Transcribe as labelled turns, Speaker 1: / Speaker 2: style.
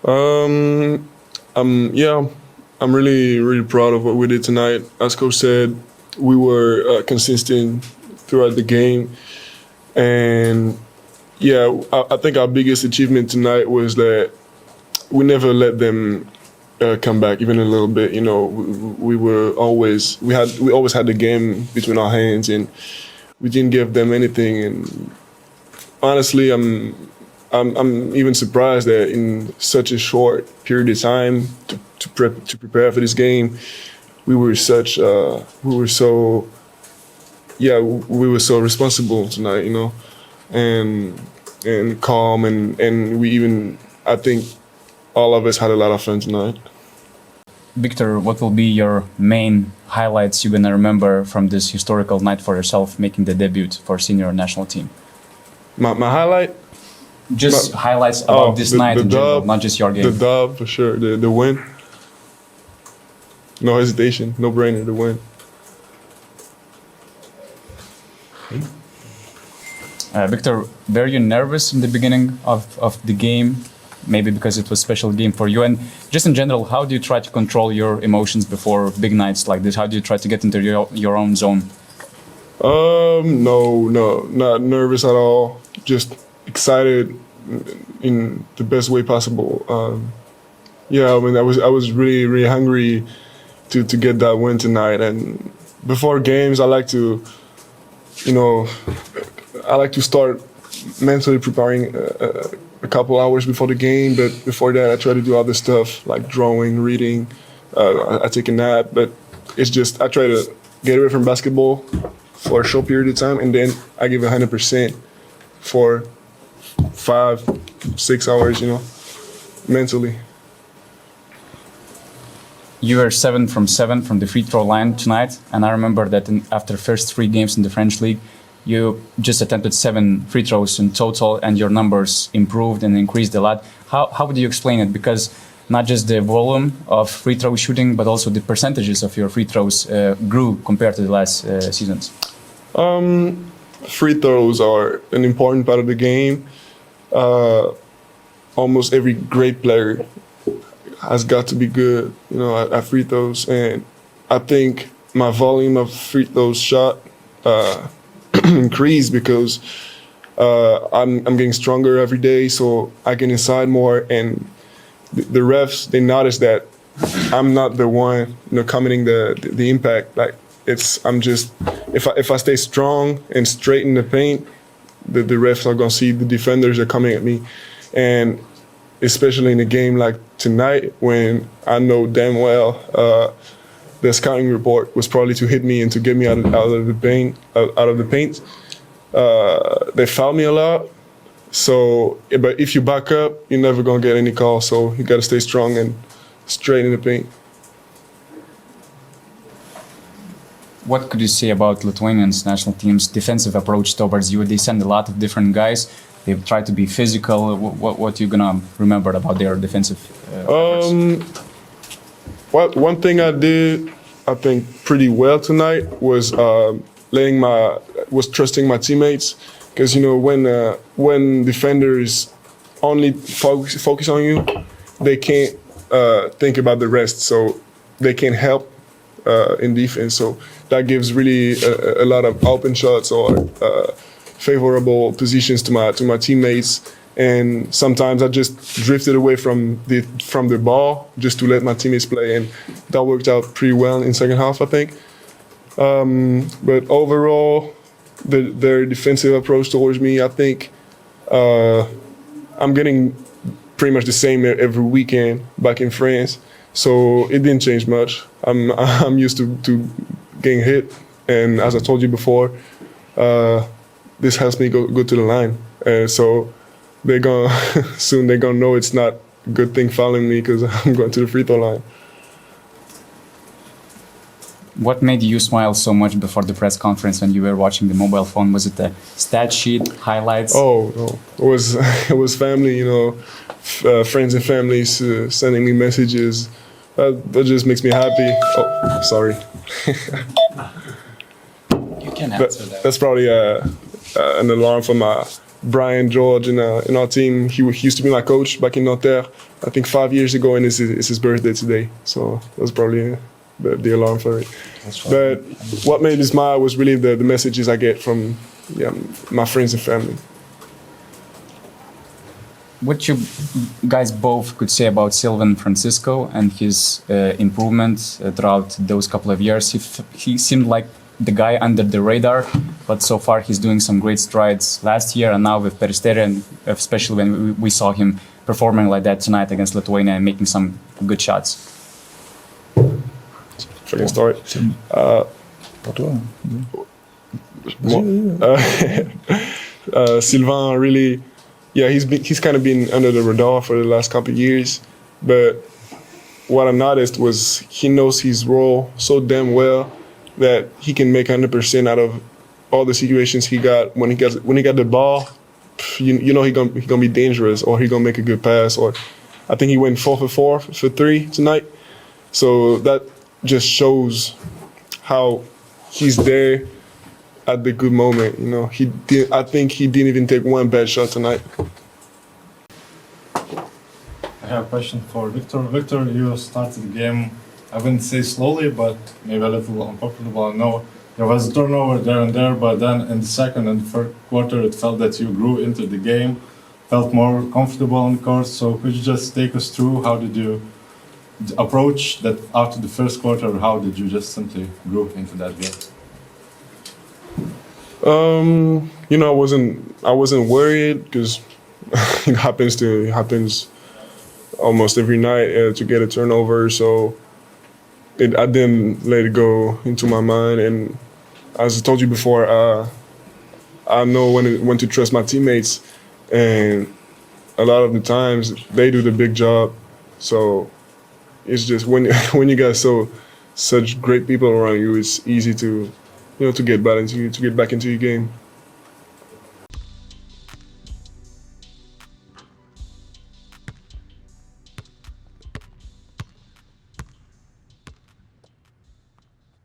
Speaker 1: Um, yeah, I'm really proud of what we did tonight. As coach said, we were consistent throughout the game, and yeah, I think our biggest achievement tonight was that we never let them come back even a little bit. You know, we always had the game between our hands, and we didn't give them anything. And honestly, I'm even surprised that in such a short period of time to prepare for this game, we were so responsible tonight, you know, and calm, and we even, I think all of us had a lot of fun tonight.
Speaker 2: Victor, what will be your main highlights you're gonna remember from this historical night for yourself, making the debut for senior national team?
Speaker 1: My highlight?
Speaker 2: Just highlights about this night in general, not just your game.
Speaker 1: The dub, for sure. The win. No hesitation, no brainer, the win.
Speaker 2: Victor, were you nervous in the beginning of the game? Maybe because it was a special game for you. And just in general, how do you try to control your emotions before big nights like this? How do you try to get into your own zone?
Speaker 1: No, not nervous at all. Just excited in the best way possible. Yeah, I mean, I was really hungry to get that win tonight. And before games, I like to start mentally preparing a couple hours before the game. But before that, I try to do other stuff like drawing, reading. I take a nap, but it's just I try to get away from basketball for a short period of time, and then I give 100% for 5-6 hours, you know, mentally.
Speaker 2: You were 7 from 7 from the free throw line tonight, and I remember that after the first 3 games in the French league, you just attempted 7 free throws in total, and your numbers improved and increased a lot. How would you explain it? Because not just the volume of free throw shooting, but also the percentages of your free throws grew compared to the last seasons.
Speaker 1: Free throws are an important part of the game. Almost every great player has got to be good, you know, at free throws, and I think my volume of free throws shot increased because I'm getting stronger every day, so I get inside more, and the refs, they notice that I'm not the one, you know, commenting the impact. Like I'm just if I stay strong and straight in the paint, the refs are gonna see the defenders are coming at me, and especially in a game like tonight when I know damn well the scouting report was probably to hit me and to get me out of the paint. They foul me a lot. So, but if you back up, you're never gonna get any calls. So you gotta stay strong and straight in the paint.
Speaker 2: What could you say about Lithuanians national team's defensive approach towards you? They send a lot of different guys. They try to be physical. What you gonna remember about their defensive?
Speaker 1: One thing I did, I think, pretty well tonight was trusting my teammates. Because you know when defenders only focus on you, they can't think about the rest, so they can't help in defense. So that gives really a lot of open shots or favorable positions to my teammates. And sometimes I just drifted away from the ball just to let my teammates play, and that worked out pretty well in second half, I think. But overall, their defensive approach towards me, I think I'm getting pretty much the same every weekend back in France. So it didn't change much. I'm used to getting hit, and as I told you before, this helps me go to the line. So they're gonna soon they're gonna know it's not a good thing fouling me because I'm going to the free throw line.
Speaker 2: What made you smile so much before the press conference when you were watching the mobile phone? Was it the stat sheet, highlights?
Speaker 1: Oh, no. It was family, you know, friends and families sending me messages. That just makes me happy. Oh, sorry.
Speaker 2: You can answer that.
Speaker 1: That's probably an alarm for Brian George in our team. He used to be my coach back in Nanterre, I think 5 years ago, and it's his birthday today. So that was probably the alarm for it. But what made me smile was really the messages I get from my friends and family.
Speaker 2: What you guys both could say about Sylvan Francisco and his improvement throughout those couple of years? He seemed like the guy under the radar, but so far he's doing some great strides last year and now with Peristeri, and especially when we saw him performing like that tonight against Lithuania and making some good shots.
Speaker 1: If I can start. Sylvain really, he's kind of been under the radar for the last couple of years, but what I noticed was he knows his role so damn well that he can make 100% out of all the situations he got. When he got the ball, you know he gonna be dangerous, or he gonna make a good pass. Or I think he went 4 for 3 tonight. So that just shows how he's there at the good moment. You know, I think he didn't even take one bad shot tonight.
Speaker 3: I have a question for Victor. Victor, you started the game, I wouldn't say slowly, but maybe a little uncomfortable. I know there was a turnover there and there, but then in the second and third quarter, it felt that you grew into the game, felt more comfortable on the court. So could you just take us through how did you approach that after the first quarter, or how did you just simply grow into that game?
Speaker 1: You know, I wasn't worried because it happens almost every night to get a turnover. So I didn't let it go into my mind. And as I told you before, I know when to trust my teammates, and a lot of the times they do the big job. So it's just when you got such great people around you, it's easy to get back into your game.